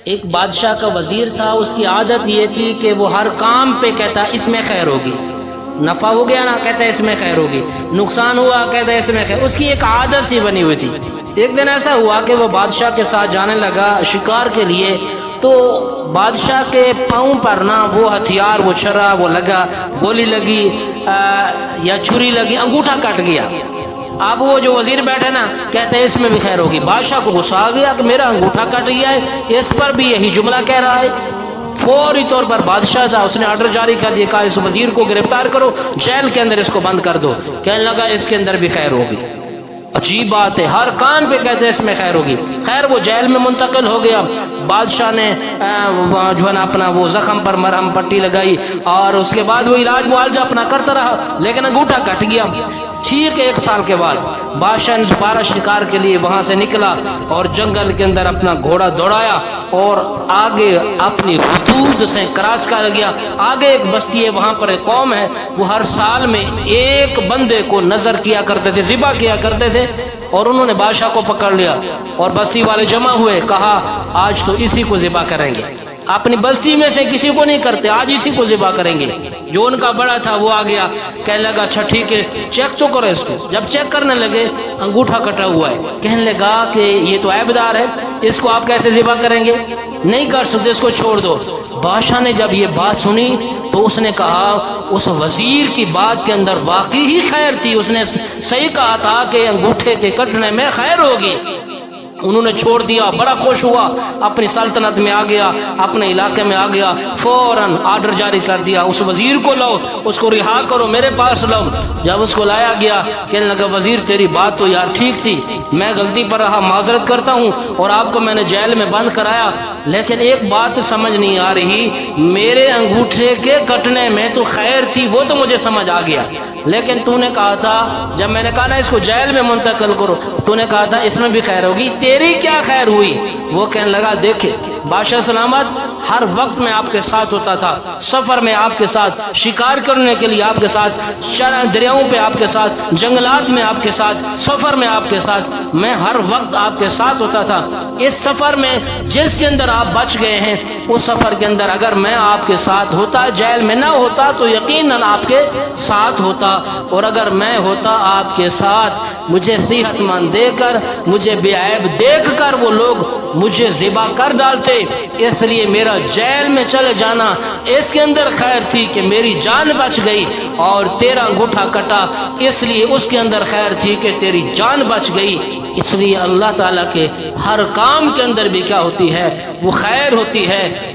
ایک بادشاہ کا وزیر تھا، اس کی عادت یہ تھی کہ وہ ہر کام پہ کہتا اس میں خیر ہوگی، نفع ہو گیا نا کہتا ہے اس میں خیر ہوگی، نقصان ہوا کہتا ہے اس میں خیر، اس کی ایک عادت سی بنی ہوئی تھی۔ ایک دن ایسا ہوا کہ وہ بادشاہ کے ساتھ جانے لگا شکار کے لیے، تو بادشاہ کے پاؤں پر نا وہ ہتھیار، وہ چھرا وہ لگا، گولی لگی یا چھری لگی، انگوٹھا کٹ گیا۔ اب وہ جو وزیر بیٹھے نا کہتے ہیں اس میں بھی خیر ہوگی۔ بادشاہ کو غصہ آ گیا کہ میرا انگوٹھا کٹ گیا ہے، اس پر بھی یہی جملہ کہہ رہا ہے۔ فوری طور پر بادشاہ تھا، اس نے آرڈر جاری کر دیا، کہا اس وزیر کو گرفتار کرو، جیل کے اندر اس کو بند کر دو۔ کہنے لگا اس کے اندر بھی خیر ہوگی۔ عجیب بات ہے، ہر کان پہ کہتے ہیں اس میں خیر ہوگی۔ خیر وہ جیل میں منتقل ہو گیا۔ بادشاہ نے جو ہے نا اپنا وہ زخم پر مرہم پٹی لگائی، اور اس کے بعد وہ علاج معالجہ اپنا کرتا رہا، لیکن انگوٹھا کٹ گیا۔ ٹھیک 1 سال کے بعد بادشاہ نے دوبارہ شکار کے لیے وہاں سے نکلا، اور جنگل کے اندر اپنا گھوڑا دوڑایا اور آگے اپنی حدود سے کراس کر گیا۔ آگے ایک بستی ہے، وہاں پر ایک قوم ہے، وہ ہر سال میں ایک بندے کو نظر کیا کرتے تھے، ذبح کیا کرتے تھے، اور انہوں نے بادشاہ کو پکڑ لیا، اور بستی والے جمع ہوئے، کہا آج تو اسی کو ذبح کریں گے۔ اپنی بستی میں سے کسی کو نہیں کرتے، آج اسی کو ذبح کریں گے۔ جو ان کا بڑا تھا وہ آ گیا، کہنے لگا اچھا ٹھیک ہے چیک تو کرو اس کو۔ جب چیک کرنے لگے انگوٹھا کٹا ہوا ہے، کہنے لگا کہ یہ تو عیبدار ہے، اس کو آپ کیسے ذبح کریں گے؟ نہیں کر سکتے، اس کو چھوڑ دو۔ بادشاہ نے جب یہ بات سنی تو اس نے کہا اس وزیر کی بات کے اندر واقعی ہی خیر تھی، اس نے صحیح کہا تھا کہ انگوٹھے کے کٹنے میں خیر ہوگی۔ انہوں نے چھوڑ دیا، بڑا خوش ہوا، اپنی سلطنت میں آ گیا، اپنے علاقے میں آ گیا، فوراً آرڈر جاری کر دیا اس وزیر کو لاؤ، اس کو رہا کرو، میرے پاس لاؤ۔ جب اس کو لایا گیا، کہنے لگا وزیر تیری بات تو یار ٹھیک تھی، میں غلطی پر رہا، معذرت کرتا ہوں، اور آپ کو میں نے جیل میں بند کرایا، لیکن ایک بات سمجھ نہیں آ رہی، میرے انگوٹھے کے کٹنے میں تو خیر تھی، وہ تو مجھے سمجھ آ گیا، لیکن تو نے کہا تھا، جب میں نے کہا نا اس کو جیل میں منتقل کرو، تو نے کہا تھا اس میں بھی خیر ہوگی، تیری کیا خیر ہوئی؟ وہ کہنے لگا دیکھے بادشاہ سلامت ہر وقت میں آپ کے ساتھ ہوتا تھا، سفر میں آپ کے ساتھ، شکار کرنے کے لیے آپ کے ساتھ، دریاؤں پہ آپ کے ساتھ، جنگلات میں آپ کے ساتھ، سفر میں آپ کے ساتھ، میں ہر وقت آپ کے ساتھ ہوتا تھا۔ اس سفر میں جس کے اندر آپ بچ گئے ہیں، اس سفر کے اندر اگر میں آپ کے ساتھ ہوتا، جیل میں نہ ہوتا تو یقیناً آپ کے ساتھ ہوتا، اور اگر میں ہوتا آپ کے ساتھ، مجھے صحت مند دے کر، مجھے بے عیب دیکھ کر وہ لوگ مجھے ذبح کر ڈالتے، اس لیے میرا جیل میں چلے جانا اس کے اندر خیر تھی کہ میری جان بچ گئی، اور تیرا انگوٹھا کٹا اس لیے اس کے اندر خیر تھی کہ تیری جان بچ گئی۔ اس لیے اللہ تعالیٰ کے ہر کام کے اندر بھی کیا ہوتی ہے؟ وہ خیر ہوتی ہے۔